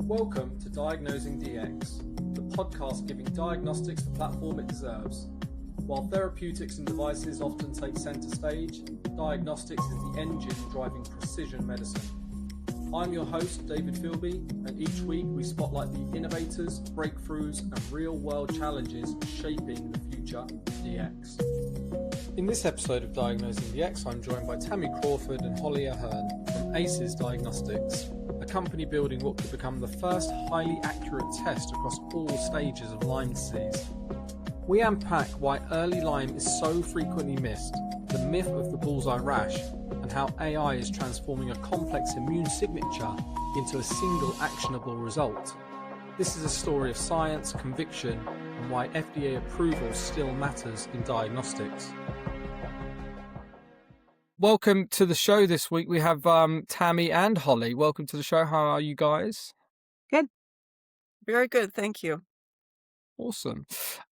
Welcome to Diagnosing Dx, the podcast giving diagnostics the platform it deserves. While therapeutics and devices often take centre stage, diagnostics is the engine driving precision medicine. I'm your host, David Philby, and each week we spotlight the innovators, breakthroughs, and real-world challenges shaping the future of DX. In this episode of Diagnosing Dx, I'm joined by Tammy Crawford and Holly Ahern from Aces Diagnostics, a company building what could become the first highly accurate test across all stages of Lyme disease. We unpack why early Lyme is so frequently missed, the myth of the bullseye rash, and how AI is transforming a complex immune signature into a single actionable result. This is a story of science, conviction, and why FDA approval still matters in diagnostics. Welcome to the show this week. We have Tammy and Holly. Welcome to the show. How are you guys? Good. Very good. Thank you. Awesome.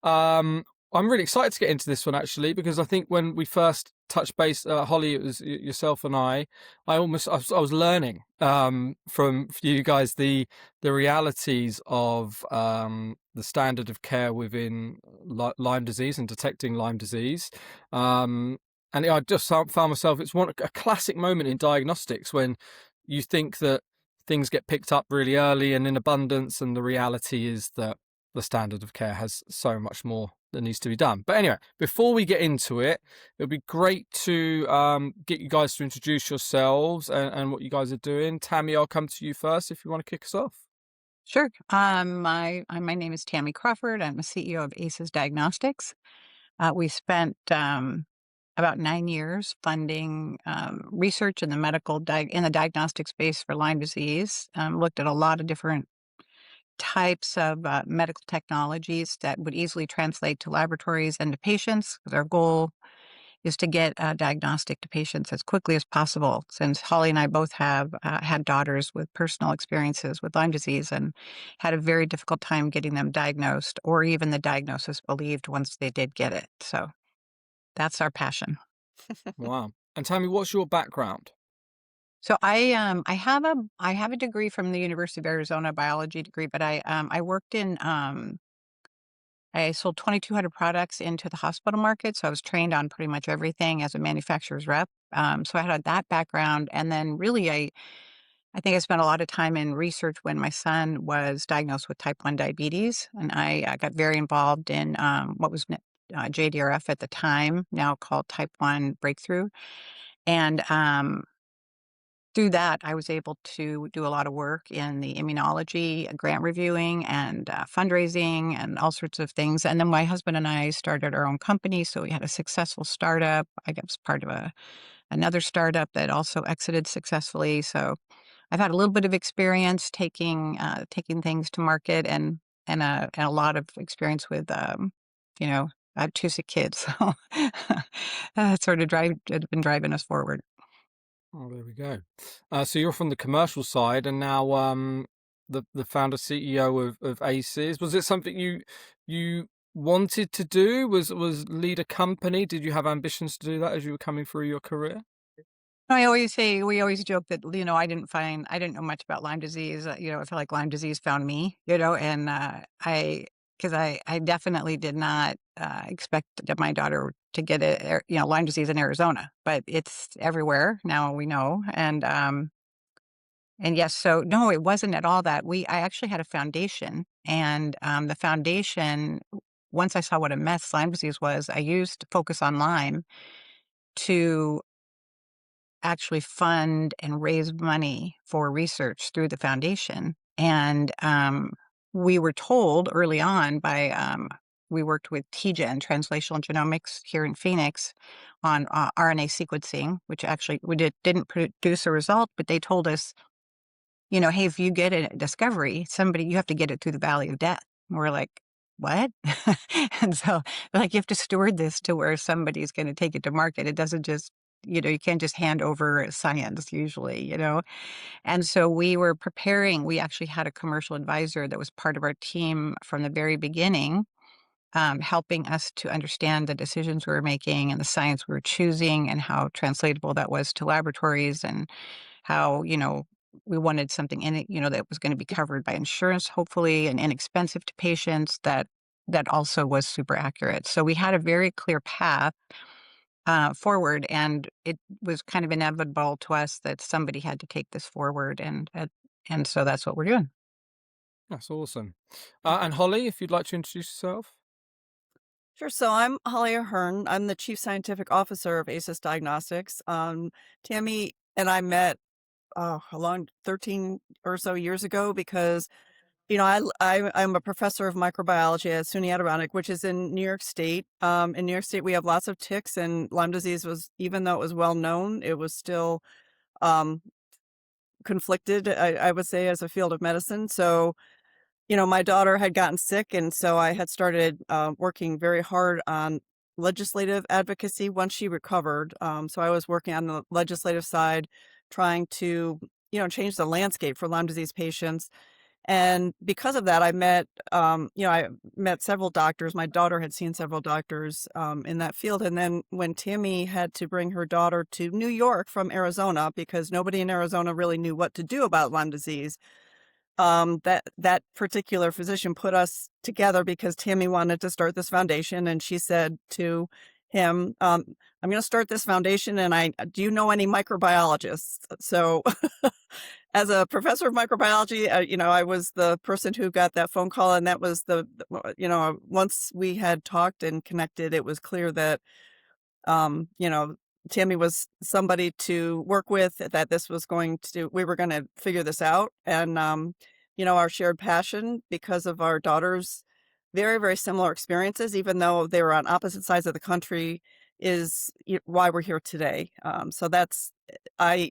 I'm really excited to get into this one actually, because I think when we first touched base, Holly, it was yourself and I was learning from you guys the realities of the standard of care within Lyme disease and detecting Lyme disease. And I just found myself, it's a classic moment in diagnostics when you think that things get picked up really early and in abundance, and the reality is that the standard of care has so much more that needs to be done. But anyway, before we get into it, it'd be great to get you guys to introduce yourselves and what you guys are doing. Tammy, I'll come to you first if you want to kick us off. Sure. My name is Tammy Crawford. I'm the CEO of Aces Diagnostics. We spent about 9 years funding research in the in the diagnostic space for Lyme disease. Looked at a lot of different types of medical technologies that would easily translate to laboratories and to patients, because our goal is to get diagnostic to patients as quickly as possible, since Holly and I both have had daughters with personal experiences with Lyme disease and had a very difficult time getting them diagnosed, or even the diagnosis believed once they did get it. So that's our passion. Wow. And Tammy, what's your background? So I have a degree from the University of Arizona, a biology degree, but I worked in I sold 2,200 products into the hospital market, so I was trained on pretty much everything as a manufacturer's rep. So I had that background, and then really I think I spent a lot of time in research when my son was diagnosed with type 1 diabetes, and I got very involved in what was JDRF at the time, now called type 1 breakthrough. And through that, I was able to do a lot of work in the immunology, grant reviewing, and fundraising, and all sorts of things. And then my husband and I started our own company, so we had a successful startup. I was part of another startup that also exited successfully. So I've had a little bit of experience taking things to market, and a lot of experience with I have 2 sick kids, so that sort of been driving us forward. Oh, there we go. So you're from the commercial side, and now the founder CEO of Aces. Was it something you wanted to do? Was lead a company? Did you have ambitions to do that as you were coming through your career? We always joke that, I didn't know much about Lyme disease. I feel like Lyme disease found me, and because I definitely did not expect that my daughter to get it, Lyme disease in Arizona, but it's everywhere now, we know. And yes, so no, it wasn't at all that. I actually had a foundation, and the foundation, once I saw what a mess Lyme disease was, I used Focus on Lyme to actually fund and raise money for research through the foundation. And we were told early on we worked with TGen, Translational Genomics, here in Phoenix on RNA sequencing, which actually didn't produce a result, but they told us, hey, if you get a discovery, you have to get it through the valley of death. And we're like, what? And so they're like, you have to steward this to where somebody's going to take it to market. It doesn't just, you can't just hand over science usually, And so we were preparing. We actually had a commercial advisor that was part of our team from the very beginning, helping us to understand the decisions we were making and the science we were choosing and how translatable that was to laboratories, and how, we wanted something in it, that was going to be covered by insurance, hopefully, and inexpensive to patients that also was super accurate. So we had a very clear path forward, and it was kind of inevitable to us that somebody had to take this forward, and so that's what we're doing. That's awesome. And Holly, if you'd like to introduce yourself. Sure. So I'm Holly Ahern. I'm the Chief Scientific Officer of Aces Diagnostics. Tammy and I met a long 13 or so years ago because, I'm a professor of microbiology at SUNY Adirondack, which is in New York State. In New York State, we have lots of ticks, and Lyme disease was, even though it was well known, it was still um, conflicted, I would say, as a field of medicine. So my daughter had gotten sick, and so I had started working very hard on legislative advocacy once she recovered. So I was working on the legislative side, trying to, change the landscape for Lyme disease patients. And because of that, I met several doctors. My daughter had seen several doctors in that field. And then when Tammy had to bring her daughter to New York from Arizona, because nobody in Arizona really knew what to do about Lyme disease, that particular physician put us together because Tammy wanted to start this foundation, and she said to him, "I'm going to start this foundation, and do you know any microbiologists?" So, as a professor of microbiology, I was the person who got that phone call, and that was once we had talked and connected, it was clear that um, you know, Tammy was somebody to work with, that we were going to figure this out. And, our shared passion because of our daughters' very, very similar experiences, even though they were on opposite sides of the country, is why we're here today. So that's, I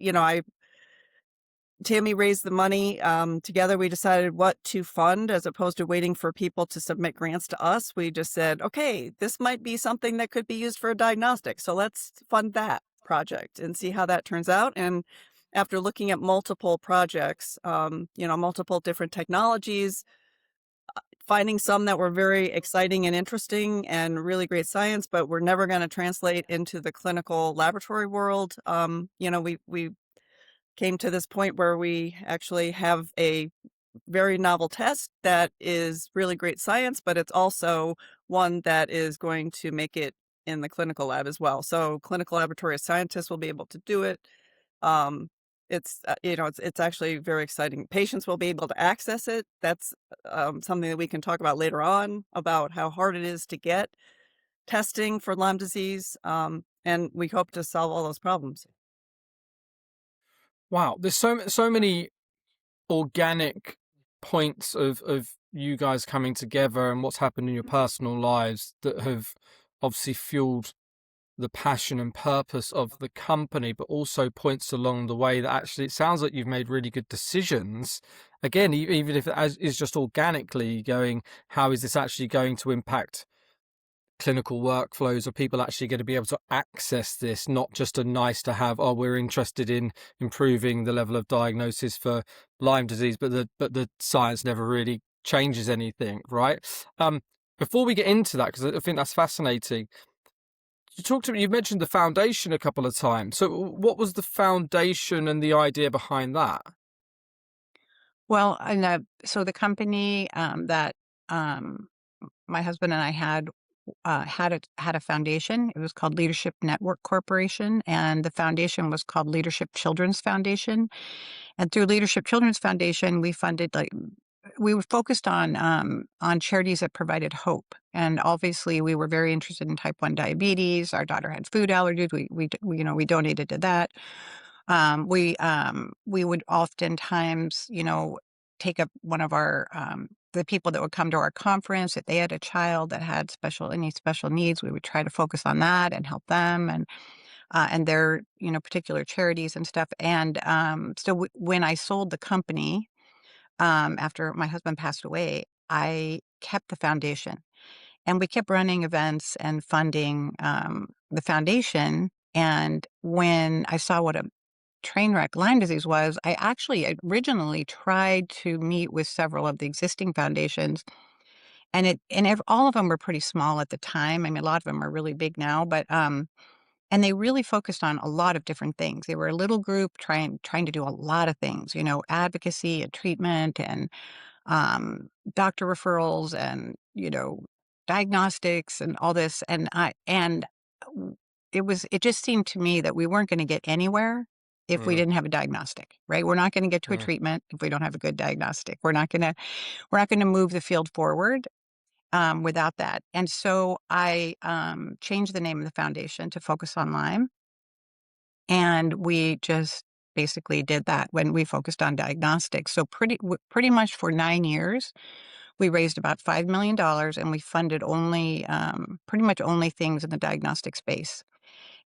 Tammy raised the money. Together, we decided what to fund as opposed to waiting for people to submit grants to us. We just said, okay, this might be something that could be used for a diagnostic. So let's fund that project and see how that turns out. And after looking at multiple projects, multiple different technologies, finding some that were very exciting and interesting and really great science, but we're never going to translate into the clinical laboratory world. We came to this point where we actually have a very novel test that is really great science, but it's also one that is going to make it in the clinical lab as well. So clinical laboratory scientists will be able to do it. Um, it's actually very exciting. Patients will be able to access it. That's something that we can talk about later on, about how hard it is to get testing for Lyme disease. And we hope to solve all those problems. Wow, there's so many organic points of you guys coming together and what's happened in your personal lives that have obviously fueled the passion and purpose of the company, but also points along the way that actually it sounds like you've made really good decisions. Again, even if it is just organically going, how is this actually going to impact clinical workflows? Are people actually going to be able to access this, not just a nice to have, oh, we're interested in improving the level of diagnosis for Lyme disease, but the science never really changes anything, right? Before we get into that, because I think that's fascinating, you mentioned the foundation a couple of times. So what was the foundation and the idea behind that? Well, so the company that my husband and I had a foundation. It was called Leadership Network Corporation, and the foundation was called Leadership Children's Foundation. And through Leadership Children's Foundation, we were focused on charities that provided hope. And obviously, we were very interested in type 1 diabetes. Our daughter had food allergies. We donated to that. We would oftentimes, take up one of our the people that would come to our conference. If they had a child that had any special needs, we would try to focus on that and help them and their particular charities and stuff. And when I sold the company after my husband passed away, I kept the foundation, and we kept running events and funding the foundation. And when I saw what a train wreck Lyme disease was, I actually originally tried to meet with several of the existing foundations, and all of them were pretty small at the time. I mean, a lot of them are really big now, but And they really focused on a lot of different things. They were a little group trying to do a lot of things, advocacy and treatment and doctor referrals and, diagnostics and all this. W- it just seemed to me that we weren't going to get anywhere if we Mm, didn't have a diagnostic, right? We're not going to get to a mm, treatment if we don't have a good diagnostic. We're not going to move the field forward without that. And so I changed the name of the foundation to focus on Lyme. And we just basically did that when we focused on diagnostics. So pretty much for 9 years, we raised about $5 million, and we funded only pretty much only things in the diagnostic space.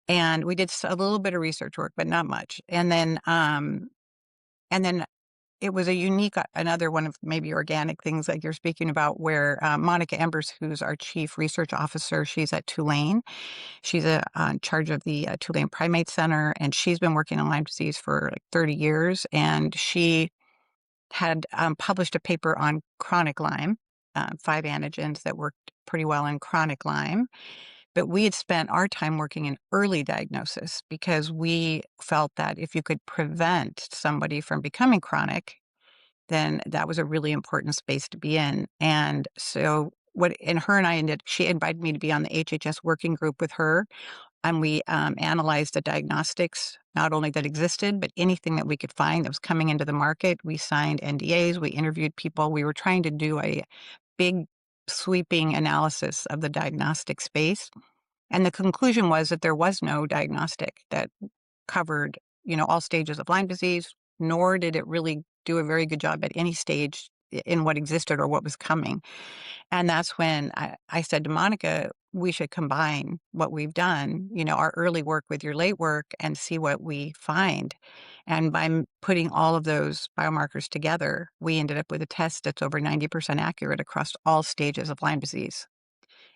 And we did a little bit of research work, but not much. And then it was a unique, another one of maybe organic things like you're speaking about, where Monica Embers, who's our chief research officer, she's at Tulane. She's in charge of the Tulane Primate Center, and she's been working on Lyme disease for like 30 years. And she had published a paper on chronic Lyme, 5 antigens that worked pretty well in chronic Lyme. But we had spent our time working in early diagnosis because we felt that if you could prevent somebody from becoming chronic, then that was a really important space to be in. And so she invited me to be on the HHS working group with her. And we analyzed the diagnostics, not only that existed, but anything that we could find that was coming into the market. We signed NDAs, we interviewed people. We were trying to do a big sweeping analysis of the diagnostic space. And the conclusion was that there was no diagnostic that covered, all stages of Lyme disease, nor did it really do a very good job at any stage in what existed or what was coming. And that's when I said to Monica, we should combine what we've done, our early work with your late work, and see what we find. And by putting all of those biomarkers together, we ended up with a test that's over 90% accurate across all stages of Lyme disease.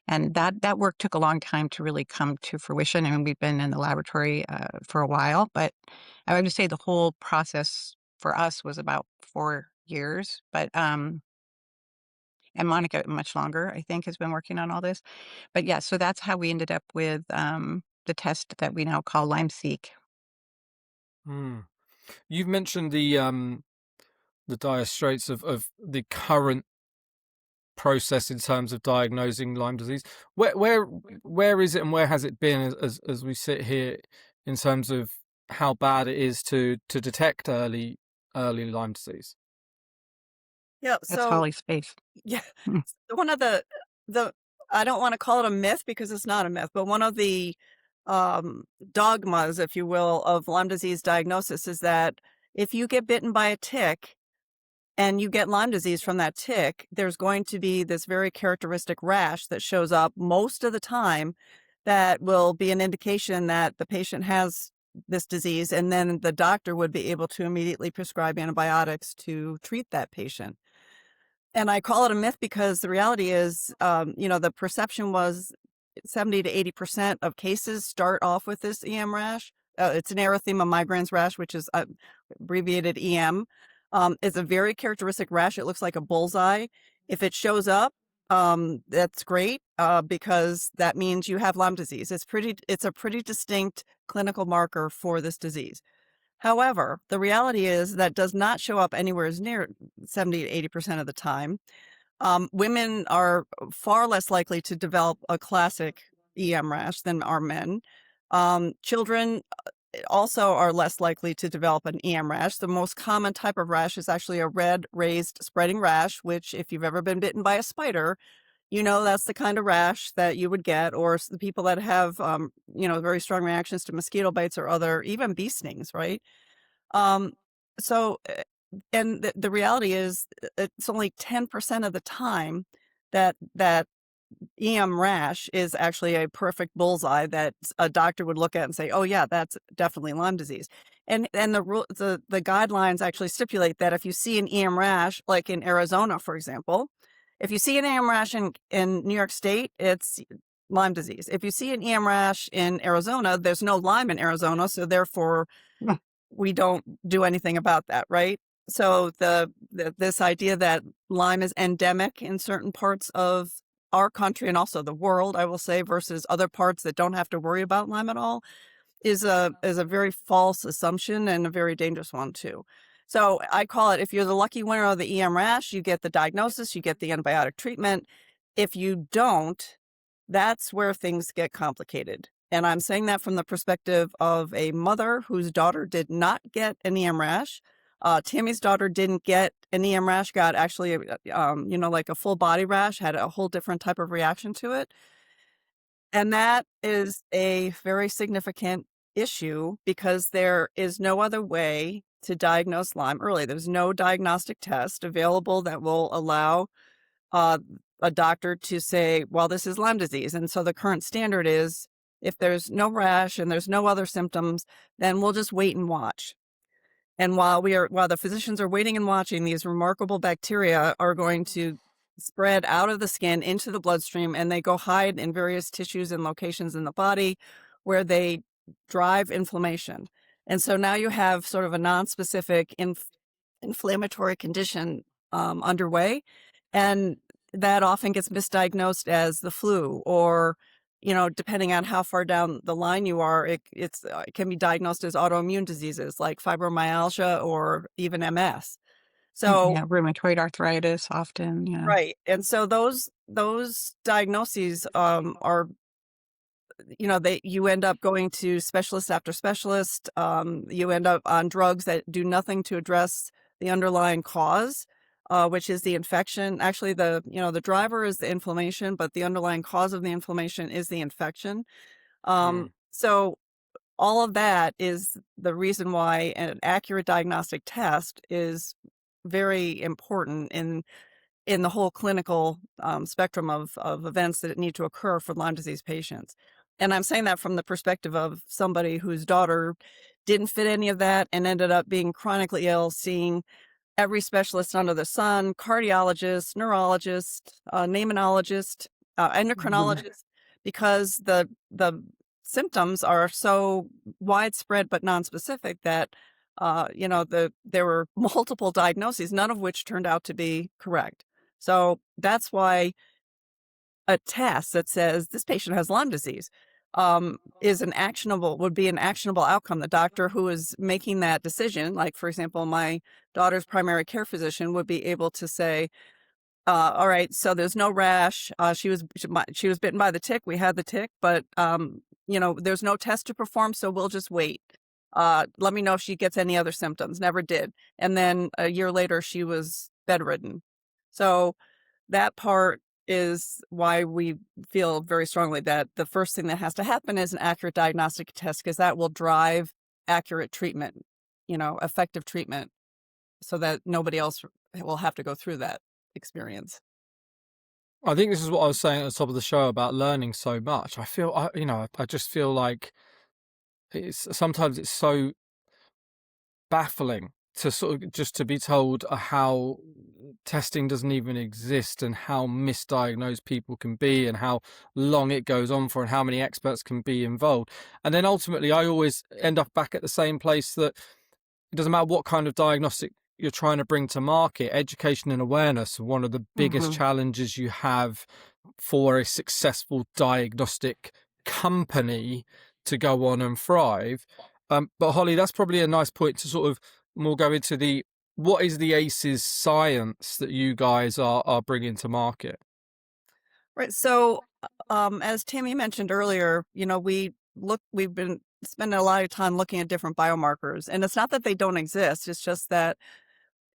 And that work took a long time to really come to fruition. I mean, we've been in the laboratory for a while, but I would say the whole process for us was about 4 years. And Monica, much longer, I think, has been working on all this. But yeah, so that's how we ended up with the test that we now call Lyme-Seq. mm. You've mentioned the dire straits of the current process in terms of diagnosing Lyme disease. Where is it, and where has it been as we sit here in terms of how bad it is to detect early Lyme disease? Yeah. That's So Holly's space. yeah, Hmm. one of the I don't want to call it a myth because it's not a myth, but one of the um, dogmas, if you will, of Lyme disease diagnosis is that if you get bitten by a tick and you get Lyme disease from that tick, there's going to be this very characteristic rash that shows up most of the time that will be an indication that the patient has this disease, and then the doctor would be able to immediately prescribe antibiotics to treat that patient. And I call it a myth because the reality is, the perception was 70 to 80% of cases start off with this EM rash. It's an erythema migrans rash, which is abbreviated EM. It's a very characteristic rash. It looks like a bullseye. If it shows up, that's great because that means you have Lyme disease. It's a pretty distinct clinical marker for this disease. However, the reality is that does not show up anywhere as near 70 to 80% of the time. Women are far less likely to develop a classic EM rash than are men. Children also are less likely to develop an EM rash. The most common type of rash is actually a red raised spreading rash, which if you've ever been bitten by a spider, that's the kind of rash that you would get, or the people that have, very strong reactions to mosquito bites or other, even bee stings, right? Um, so, and the reality is it's only 10% of the time that EM rash is actually a perfect bullseye that a doctor would look at and say, "Oh yeah, that's definitely Lyme disease." And the guidelines actually stipulate that if you see an EM rash, like in Arizona, for example, if you see an EM rash in New York State, it's Lyme disease. If you see an EM rash in Arizona, there's no Lyme in Arizona, so therefore we don't do anything about that, right? So this idea that Lyme is endemic in certain parts of our country and also the world, I will say, versus other parts that don't have to worry about Lyme at all, is a very false assumption and a very dangerous one too. So I call it, if you're the lucky winner of the EM rash, you get the diagnosis, you get the antibiotic treatment. If you don't, that's where things get complicated. And I'm saying that from the perspective of a mother whose daughter did not get an EM rash. Tammy's daughter didn't get an EM rash, got actually, like a full body rash, had a whole different type of reaction to it. And that is a very significant issue because there is no other way to diagnose Lyme early. There's no diagnostic test available that will allow uh, a doctor to say, well, this is Lyme disease. And so the current standard is if there's no rash and there's no other symptoms, then we'll just wait and watch. And while the physicians are waiting and watching, these remarkable bacteria are going to spread out of the skin into the bloodstream, and they go hide in various tissues and locations in the body where they drive inflammation. And so now you have sort of a nonspecific inflammatory condition underway, and that often gets misdiagnosed as the flu, or depending on how far down the line you are, it can be diagnosed as autoimmune diseases like fibromyalgia or even MS. So Yeah, rheumatoid arthritis often, yeah. right, and so those diagnoses are, you end up going to specialist after specialist. You end up on drugs that do nothing to address the underlying cause, which is the infection. Actually, the driver is the inflammation, but the underlying cause of the inflammation is the infection. So all of that is the reason why an accurate diagnostic test is very important in the whole clinical spectrum of events that need to occur for Lyme disease patients. And I'm saying that from the perspective of somebody whose daughter didn't fit any of that and ended up being chronically ill, seeing every specialist under the sun, cardiologist, neurologist, pneumonologist, endocrinologist, because the symptoms are so widespread but nonspecific that there were multiple diagnoses, none of which turned out to be correct. So that's why a test that says this patient has Lyme disease would be an actionable outcome. The doctor who is making that decision, like for example, my daughter's primary care physician, would be able to say, all right, so there's no rash. She was bitten by the tick. We had the tick, but there's no test to perform, so we'll just wait. Let me know if she gets any other symptoms. Never did. And then a year later, she was bedridden. So that part is why we feel very strongly that the first thing that has to happen is an accurate diagnostic test, because that will drive accurate treatment, effective treatment, so that nobody else will have to go through that experience. I think this is what I was saying at the top of the show about learning so much. I just feel like sometimes it's so baffling to sort of just to be told how testing doesn't even exist and how misdiagnosed people can be and how long it goes on for and how many experts can be involved. And then ultimately I always end up back at the same place, that it doesn't matter what kind of diagnostic you're trying to bring to market, education and awareness are one of the biggest challenges you have for a successful diagnostic company to go on and thrive. But Holly, that's probably a nice point to sort of more go into what is the Aces science that you guys are bringing to market? Right. So, as Tammy mentioned earlier, we've been spending a lot of time looking at different biomarkers, and it's not that they don't exist. It's just that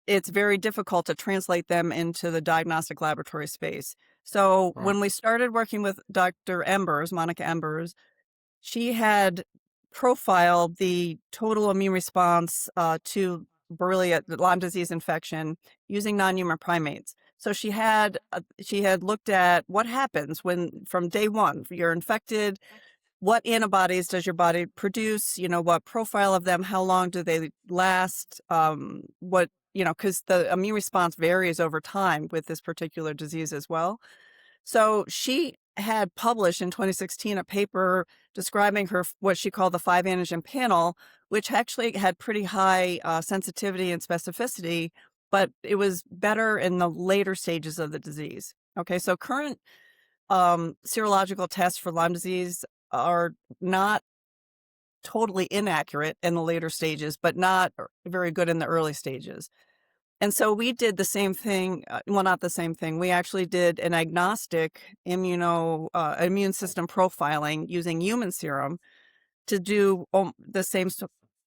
it's very difficult to translate them into the diagnostic laboratory space. So when we started working with Dr. Monica Embers, she had profiled the total immune response to Borrelia, the Lyme disease infection, using non-human primates. So she had looked at what happens when, from day one, you're infected. What antibodies does your body produce? What profile of them? How long do they last? Because the immune response varies over time with this particular disease as well. So she had published in 2016 a paper describing what she called the 5-antigen panel, which actually had pretty high sensitivity and specificity, but it was better in the later stages of the disease. Okay, so current serological tests for Lyme disease are not totally inaccurate in the later stages, but not very good in the early stages. And so we did the same thing. Well, not the same thing. We actually did an agnostic immune system profiling using human serum to do the same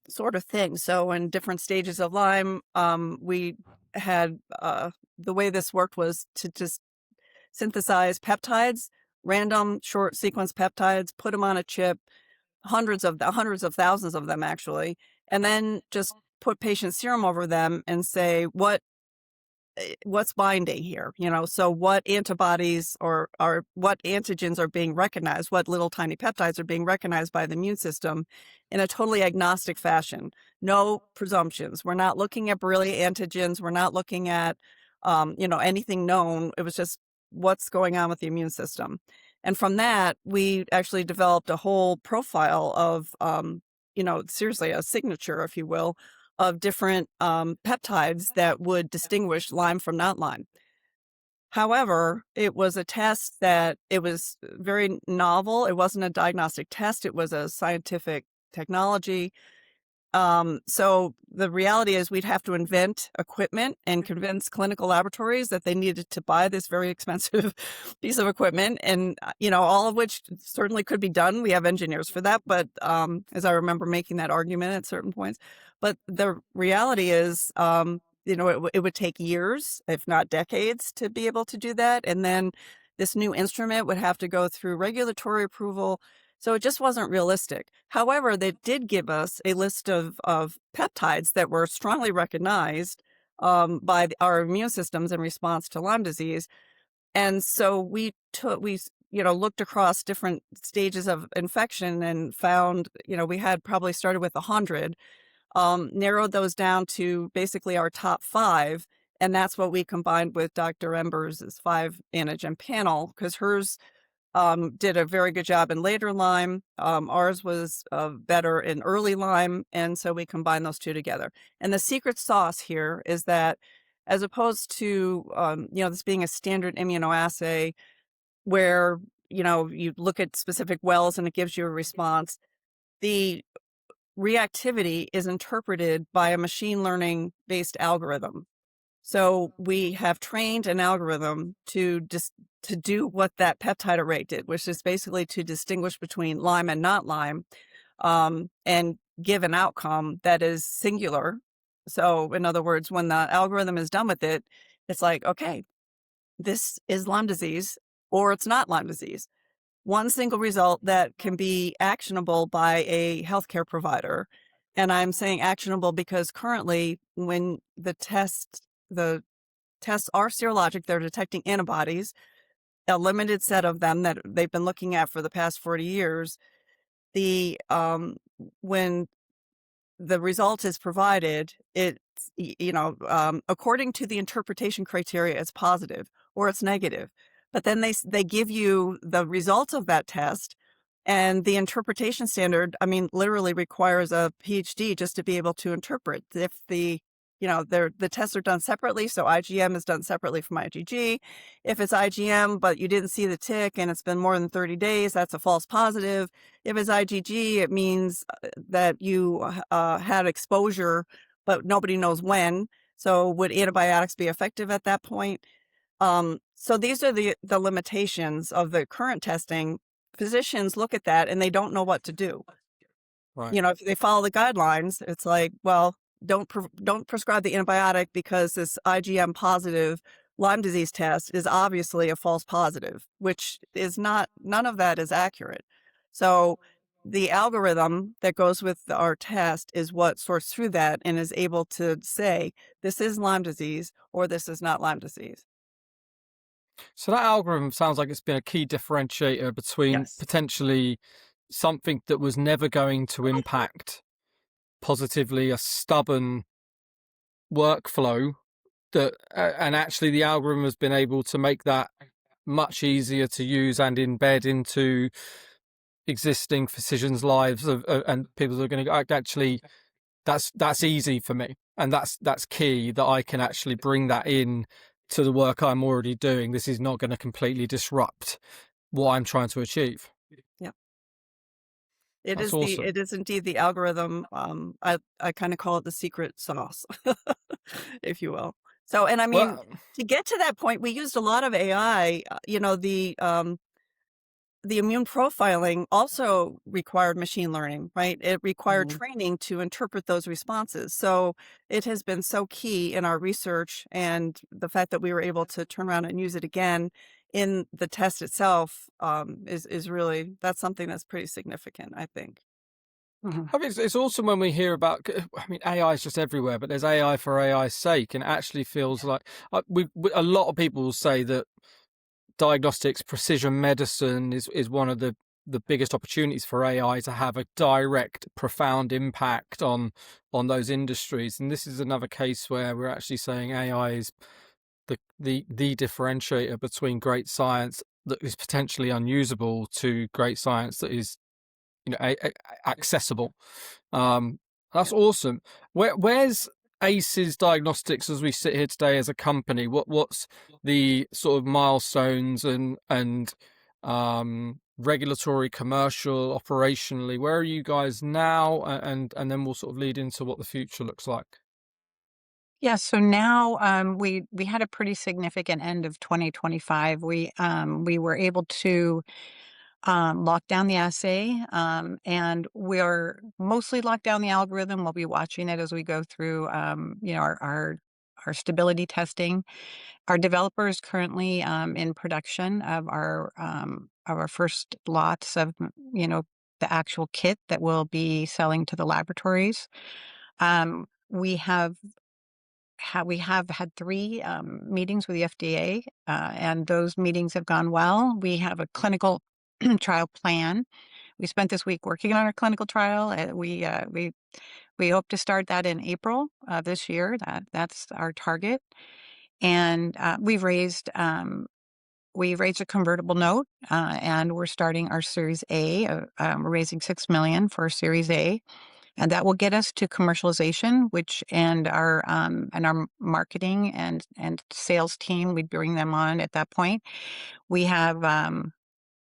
sort of thing. So in different stages of Lyme, we had the way this worked was to just synthesize peptides, random short sequence peptides, put them on a chip, hundreds of thousands of them actually, and then just put patient serum over them and say what's binding here, so what antibodies or what antigens are being recognized, what little tiny peptides are being recognized by the immune system in a totally agnostic fashion. No presumptions. We're not looking at Borrelia antigens. We're not looking at, anything known. It was just what's going on with the immune system. And from that, we actually developed a whole profile of, seriously a signature, if you will, of different peptides that would distinguish Lyme from not Lyme. However, it was a test that it was very novel. It wasn't a diagnostic test. It was a scientific technology. So the reality is we'd have to invent equipment and convince clinical laboratories that they needed to buy this very expensive piece of equipment, and all of which certainly could be done. We have engineers for that, but as I remember making that argument at certain points. But the reality is, it would take years, if not decades, to be able to do that, and then this new instrument would have to go through regulatory approval. So it just wasn't realistic. However, they did give us a list of peptides that were strongly recognized by our immune systems in response to Lyme disease. And so we looked across different stages of infection and found, we had probably started with 100, narrowed those down to basically our top 5. And that's what we combined with Dr. Embers' 5 antigen panel, because hers did a very good job in later Lyme. Ours was better in early Lyme. And so we combined those two together. And the secret sauce here is that as opposed to, this being a standard immunoassay where, you look at specific wells and it gives you a response, the reactivity is interpreted by a machine learning based algorithm. So we have trained an algorithm to do what that peptide array did, which is basically to distinguish between Lyme and not Lyme, and give an outcome that is singular. So in other words, when the algorithm is done with it, it's like, okay, this is Lyme disease or it's not Lyme disease. One single result that can be actionable by a healthcare provider. And I'm saying actionable because currently when the tests are serologic, they're detecting antibodies, a limited set of them that they've been looking at for the past 40 years. When the result is provided, it's, according to the interpretation criteria, it's positive or it's negative. But then they give you the result of that test, and the interpretation standard, literally requires a PhD just to be able to interpret. If the tests are done separately, so IgM is done separately from IgG. If it's IgM, but you didn't see the tick and it's been more than 30 days, that's a false positive. If it's IgG, it means that you had exposure, but nobody knows when. So would antibiotics be effective at that point? So these are the limitations of the current testing. Physicians look at that and they don't know what to do. Right. If they follow the guidelines, it's like, well, don't prescribe the antibiotic because this IgM positive Lyme disease test is obviously a false positive, which is not, none of that is accurate. So the algorithm that goes with our test is what sorts through that and is able to say, this is Lyme disease or this is not Lyme disease. So that algorithm sounds like it's been a key differentiator between Yes. potentially something that was never going to impact positively a stubborn workflow and actually the algorithm has been able to make that much easier to use and embed into existing physicians' lives and people are going to go, actually that's easy for me, and that's key, that I can actually bring that in to the work I'm already doing. This is not going to completely disrupt what I'm trying to achieve. Yep. That's awesome. It is indeed the algorithm. I kind of call it the secret sauce, if you will. So, and I mean, Well, to get to that point, we used a lot of AI. The immune profiling also required machine learning, right? It required mhm. training to interpret those responses. So it has been so key in our research, and the fact that we were able to turn around and use it again in the test itself is really, that's something that's pretty significant, I think. Mhm. I mean, it's awesome when we hear about. I mean, AI is just everywhere, but there's AI for AI's sake, and it actually feels like a lot of people will say that diagnostics, precision medicine is one of the biggest opportunities for AI to have a direct, profound impact on those industries. And this is another case where we're actually saying AI is the differentiator between great science that is potentially unusable to great science that is accessible. Um, that's Yeah. awesome. Where's Aces Diagnostics as we sit here today as a company? What's the sort of milestones and regulatory, commercial, operationally? Where are you guys now? And then we'll sort of lead into what the future looks like. Yeah, so now we had a pretty significant end of 2025. We were able to lock down the assay, and we're mostly locked down the algorithm. We'll be watching it as we go through, our stability testing. Our developer is currently in production of our first lots of the actual kit that we'll be selling to the laboratories. We have had 3 meetings with the FDA, and those meetings have gone well. We have a clinical trial plan. We spent this week working on our clinical trial. We hope to start that in April of this year. That's our target. And we've raised a convertible note, and we're starting our Series A. We're raising 6 million for Series A, and that will get us to commercialization, which and our marketing and sales team, we bring them on at that point. We have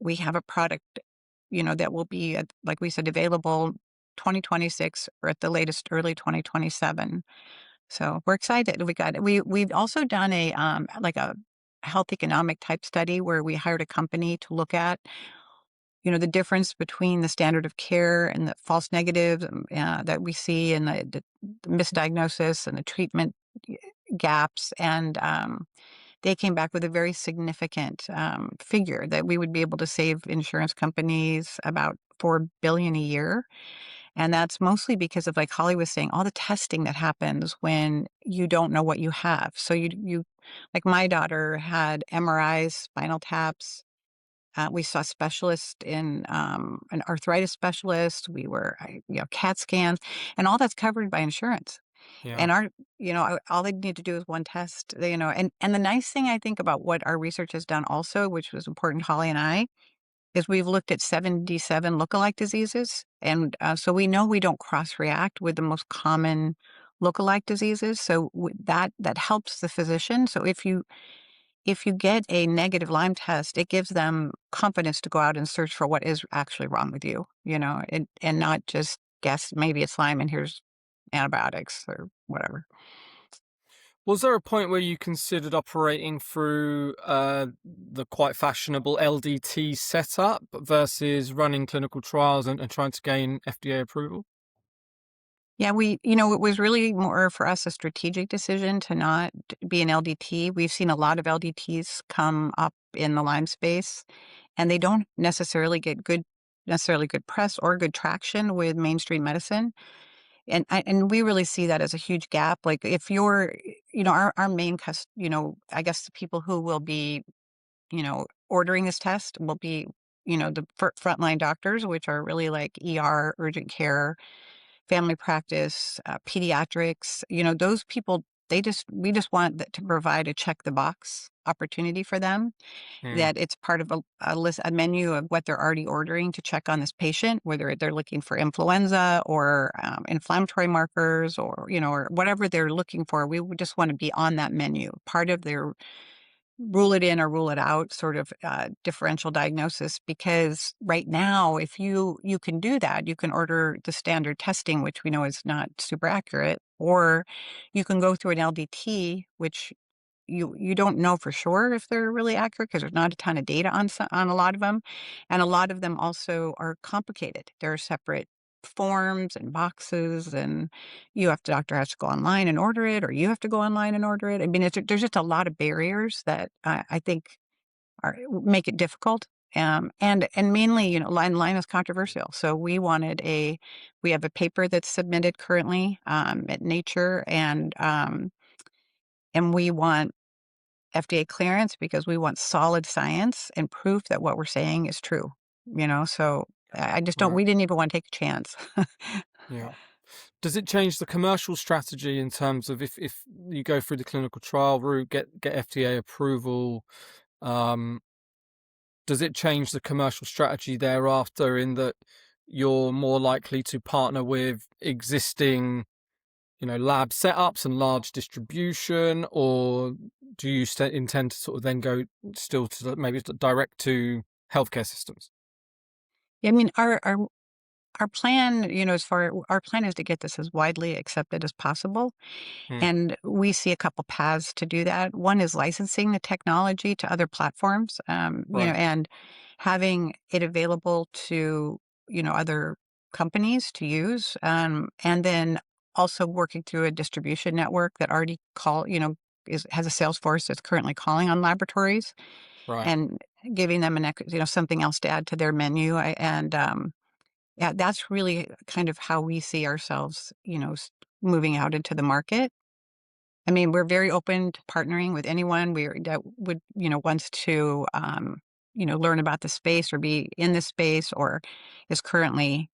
we have a product, that will be, like we said, available 2026 or at the latest early 2027. So we're excited. We've also done a like a health economic type study where we hired a company to look at the difference between the standard of care and the false negatives that we see, and the misdiagnosis and the treatment gaps. And they came back with a very significant figure that we would be able to save insurance companies about 4 billion a year. And that's mostly because of, like Holly was saying, all the testing that happens when you don't know what you have. So like my daughter had MRIs, spinal taps. We saw a specialist in an arthritis specialist. CAT scans, and all that's covered by insurance. Yeah. And all they need to do is one test. And the nice thing I think about what our research has done also, which was important to Holly and I, is we've looked at 77 lookalike diseases, and so we know we don't cross-react with the most common lookalike diseases. So that helps the physician. So if you get a negative Lyme test, it gives them confidence to go out and search for what is actually wrong with you, and not just guess maybe it's Lyme and here's antibiotics or whatever. Was there a point where you considered operating through the quite fashionable LDT setup versus running clinical trials and trying to gain FDA approval? Yeah, it was really more for us a strategic decision to not be an LDT. We've seen a lot of LDTs come up in the Lyme space, and they don't necessarily good press or good traction with mainstream medicine. And we really see that as a huge gap. Like if you're, our main I guess the people who will be, ordering this test will be, the frontline doctors, which are really like ER, urgent care, family practice, pediatrics. Those people, we just want to provide a check the box opportunity for them, Hmm. that it's part of a list, a menu of what they're already ordering to check on this patient, whether they're looking for influenza or inflammatory markers, or whatever they're looking for. We would just want to be on that menu, part of their rule it in or rule it out sort of differential diagnosis, because right now, if you can do that, you can order the standard testing, which we know is not super accurate, or you can go through an LDT, which you don't know for sure if they're really accurate because there's not a ton of data on a lot of them, and a lot of them also are complicated. There are separate forms and boxes, and doctor has to go online and order it, or you have to go online and order it. I mean, there's just a lot of barriers that I think make it difficult. And mainly, Lyme is controversial. So we have a paper that's submitted currently at Nature, and we want FDA clearance because we want solid science and proof that what we're saying is true. So I just don't. Right. We didn't even want to take a chance. Yeah. Does it change the commercial strategy in terms of if you go through the clinical trial route, get FDA approval, um, does it change the commercial strategy thereafter in that you're more likely to partner with existing, lab setups and large distribution, or do you intend to sort of then go still to maybe direct to healthcare systems? I mean, our plan, our plan is to get this as widely accepted as possible. Hmm. And we see a couple paths to do that. One is licensing the technology to other platforms, Right. and having it available to, other companies to use. And then also working through a distribution network that already has a sales force that's currently calling on laboratories Right. and giving them something else to add to their menu. Yeah, that's really kind of how we see ourselves, moving out into the market. I mean, we're very open to partnering with anyone that would, wants to, learn about the space or be in the space, or is currently,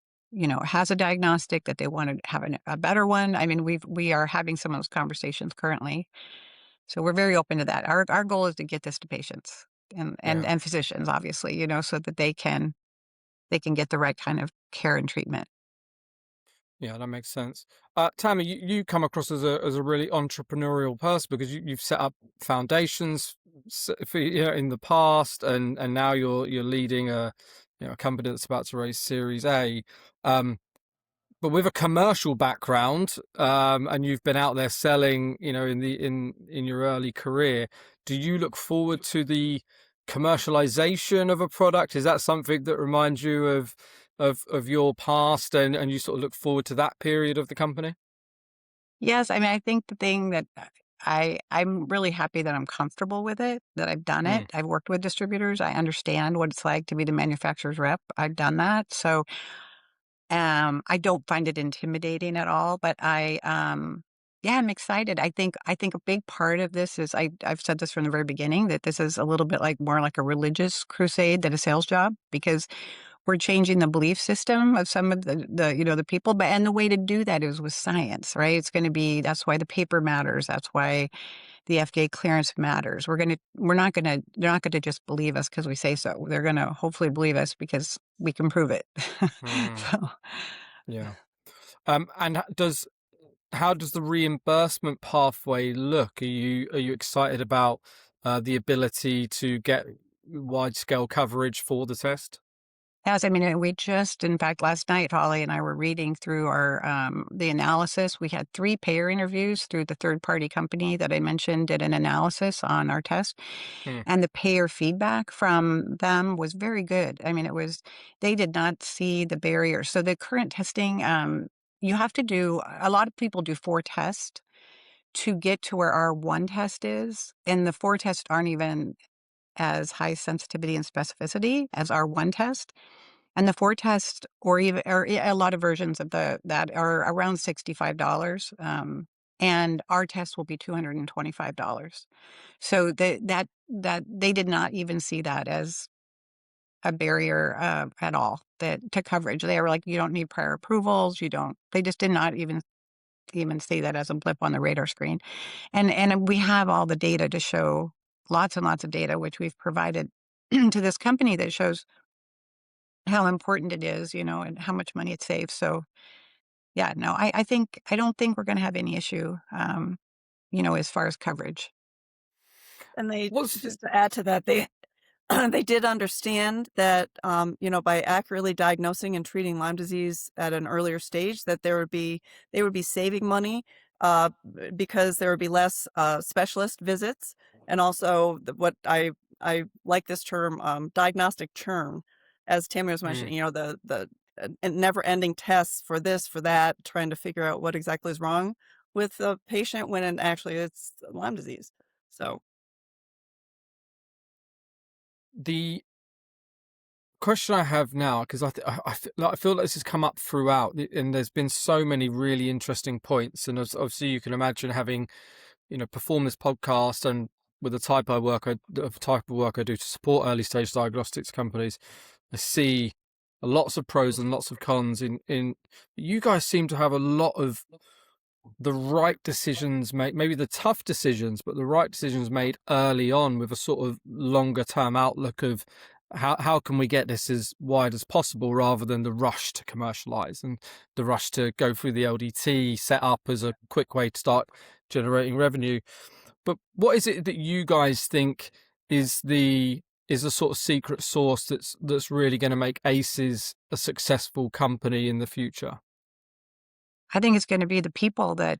has a diagnostic that they want to have a better one. I mean, we are having some of those conversations currently. So we're very open to that. Our goal is to get this to patients and, and, Yeah. and physicians, obviously, so that they can get the right kind of care and treatment. Yeah, that makes sense. Tammy, you come across as a really entrepreneurial person because you've set up foundations for, in the past, and now you're leading a company that's about to raise Series A. Um, but with a commercial background, and you've been out there selling, in your early career, do you look forward to the commercialization of a product? Is that something that reminds you of your past, and you sort of look forward to that period of the company? Yes, I mean, I think the thing that I'm really happy that I'm comfortable with it, that I've done Hmm. it. I've worked with distributors. I understand what it's like to be the manufacturer's rep. I've done that. So, I don't find it intimidating at all, but yeah, I'm excited. I think a big part of this is I've said this from the very beginning, that this is a little bit more like a religious crusade than a sales job, because we're changing the belief system of some of the people, and the way to do that is with science, right? That's why the paper matters. That's why the FDA clearance matters. They're not gonna just believe us because we say so. They're gonna hopefully believe us because we can prove it. Hmm. So, Yeah. And how does the reimbursement pathway look? Are you excited about the ability to get wide scale coverage for the test? yes, I mean, we just, in fact, last night, Holly and I were reading through the analysis. We had 3 payer interviews through the third-party company that I mentioned did an analysis on our test, Hmm. and the payer feedback from them was very good. I mean, they did not see the barrier. So the current testing, you have to do a lot of people do 4 tests to get to where our 1 test is, and the 4 tests aren't even as high sensitivity and specificity as our 1 test. And the 4 tests, a lot of versions of that are around $65, and our test will be $225. So that they did not even see that as a barrier, at all, that to coverage. They were like, "You don't need prior approvals, you don't." They just did not even see that as a blip on the radar screen. And we have all the data to show, lots and lots of data, which we've provided to this company, that shows how important it is, and how much money it saves. So yeah, no, I don't think we're gonna have any issue, as far as coverage. And they, What's just to add to that, they they did understand that, by accurately diagnosing and treating Lyme disease at an earlier stage, that they would be saving money, because there would be less specialist visits, and also what I like this term, diagnostic churn, as Tammy was mm, mentioning. The never ending tests for this, for that, trying to figure out what exactly is wrong with the patient when actually it's Lyme disease. So the question I have now, because I feel like this has come up throughout, and there's been so many really interesting points, and obviously you can imagine having, performed this podcast and with the type of work I do to support early stage diagnostics companies, I see lots of pros and lots of cons. In you guys seem to have a lot of the right decisions made, maybe the tough decisions, but the right decisions made early on with a sort of longer term outlook of how can we get this as wide as possible, rather than the rush to commercialize and the rush to go through the LDT set up as a quick way to start generating revenue. But what is it that you guys think is the sort of secret sauce that's really going to make Aces a successful company in the future? I think it's going to be the people the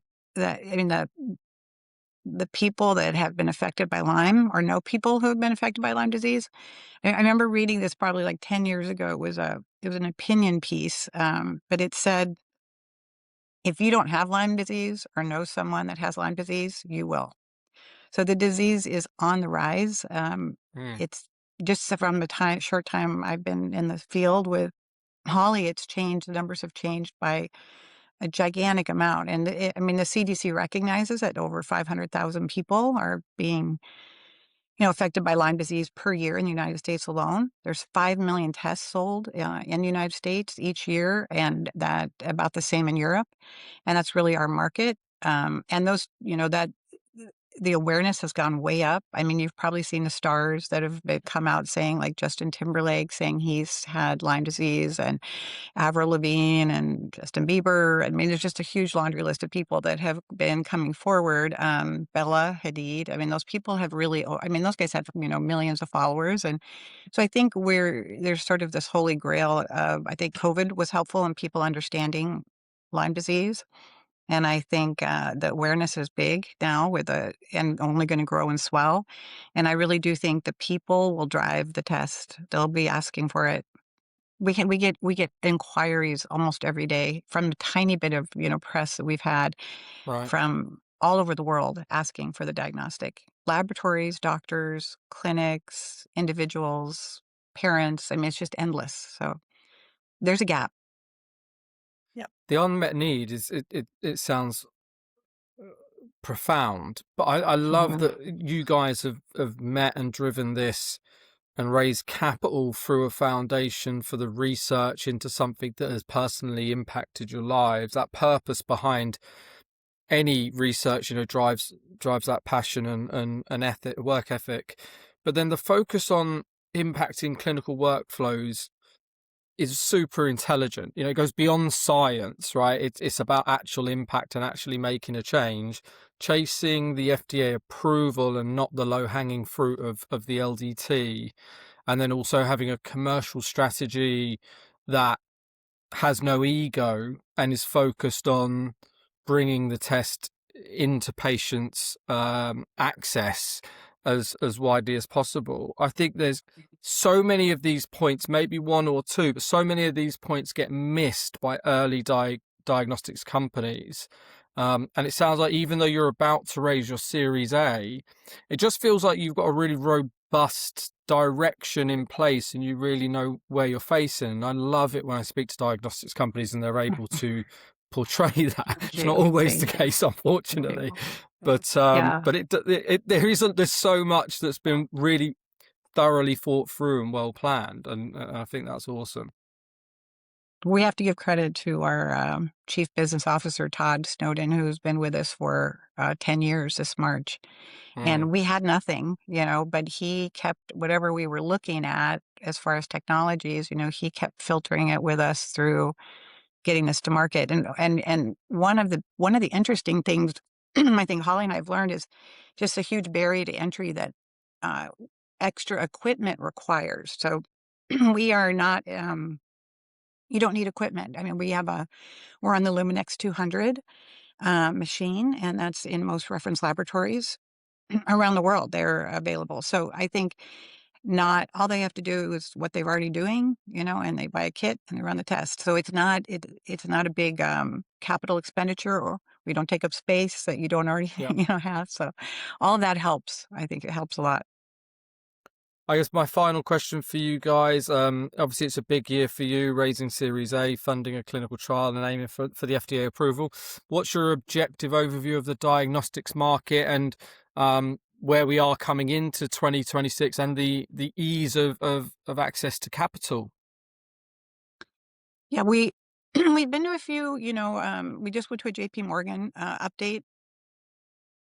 people that have been affected by Lyme or know people who have been affected by Lyme disease. I remember reading this probably like 10 years ago. It was an opinion piece, but it said, if you don't have Lyme disease or know someone that has Lyme disease, you will. So the disease is on the rise. Mm, It's just from the short time I've been in the field with Holly, it's changed. The numbers have changed by a gigantic amount. And the CDC recognizes that over 500,000 people are being, affected by Lyme disease per year in the United States alone. There's 5 million tests sold in the United States each year, and that about the same in Europe. And that's really our market. And those, that the awareness has gone way up. I mean, you've probably seen the stars that have come out saying, like Justin Timberlake saying he's had Lyme disease, and Avril Lavigne and Justin Bieber. I mean, there's just a huge laundry list of people that have been coming forward. Bella Hadid. I mean, those people have really, those guys have, millions of followers. And so I think there's sort of this holy grail of, I think COVID was helpful in people understanding Lyme disease. And I think the awareness is big now and only going to grow and swell. And I really do think the people will drive the test. They'll be asking for it. We get inquiries almost every day from the tiny bit of, press that we've had right. from all over the world asking for the diagnostic. Laboratories, doctors, clinics, individuals, parents. I mean, it's just endless. So there's a gap. The unmet need it sounds profound, but I love Mhm. that you guys have met and driven this and raised capital through a foundation for the research into something that has personally impacted your lives. That purpose behind any research, drives that passion and work ethic. But then the focus on impacting clinical workflows is super intelligent. It goes beyond science, right? It's about actual impact and actually making a change, chasing the FDA approval and not the low-hanging fruit of the LDT, and then also having a commercial strategy that has no ego and is focused on bringing the test into patients' access as widely as possible. I think there's so many of these points, maybe one or two, but so many of these points get missed by early diagnostics companies. And it sounds like even though you're about to raise your Series A, it just feels like you've got a really robust direction in place and you really know where you're facing. And I love it when I speak to diagnostics companies and they're able to portray that. It's not always the Thank you. case, unfortunately. But Yeah. there's so much that's been really thoroughly thought through and well planned, and I think that's awesome. We have to give credit to our chief business officer, Todd Snowden, who's been with us for 10 years this March. Mm, And we had nothing, but he kept whatever we were looking at as far as technologies, he kept filtering it with us through getting this to market. And one of the interesting things I think Holly and I have learned is just a huge barrier to entry that extra equipment requires. So we are not, you don't need equipment. I mean, we're on the Luminex 200 machine, and that's in most reference laboratories around the world. They're available. So I think not all they have to do is what they've already doing, and they buy a kit and they run the test. So it's not a big capital expenditure, or we don't take up space that you don't already Yeah. have. So all of that helps. I think it helps a lot. I guess my final question for you guys, obviously it's a big year for you, raising Series A, funding a clinical trial and aiming for the FDA approval. What's your objective overview of the diagnostics market, and where we are coming into 2026, and the ease of access to capital? Yeah, we've been to a few, we just went to a JP Morgan update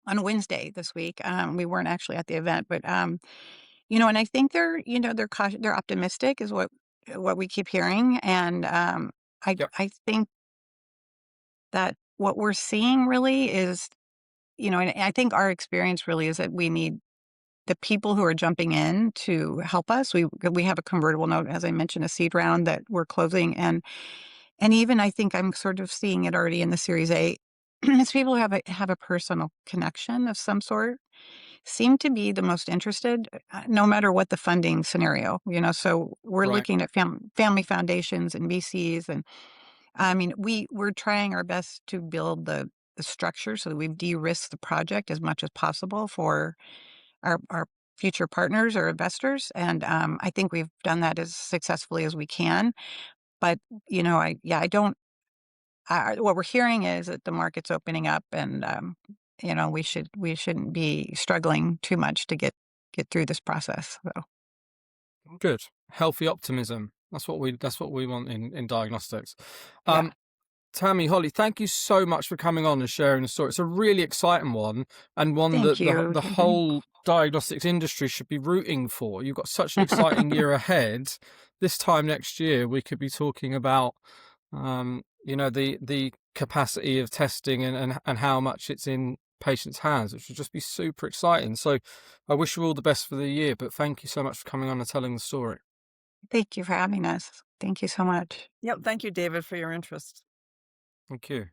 on Wednesday this week. We weren't actually at the event, but and I think they're optimistic is what we keep hearing. And Yep. I think that what we're seeing really is, and I think our experience really is that we need the people who are jumping in to help us. We have a convertible note, as I mentioned, a seed round that we're closing, and even I think I'm sort of seeing it already in the Series A. It's people who have a personal connection of some sort seem to be the most interested, no matter what the funding scenario. So we're Right. looking at family foundations and VCs, and I mean we're trying our best to build the structure so that we've de-risked the project as much as possible for our future partners or investors, and I think we've done that as successfully as we can. But I don't. What we're hearing is that the market's opening up, and we shouldn't be struggling too much to get through this process. So Good. Healthy optimism. That's what we want in diagnostics. yeah, Tammy, Holly, thank you so much for coming on and sharing the story. It's a really exciting one, and one thank that you, the David. whole diagnostics industry should be rooting for. You've got such an exciting year ahead. This time next year, we could be talking about, the capacity of testing, and how much it's in patients' hands, which would just be super exciting. So I wish you all the best for the year, but thank you so much for coming on and telling the story. Thank you for having us. Thank you so much. Yep. Thank you, David, for your interest. Thank you.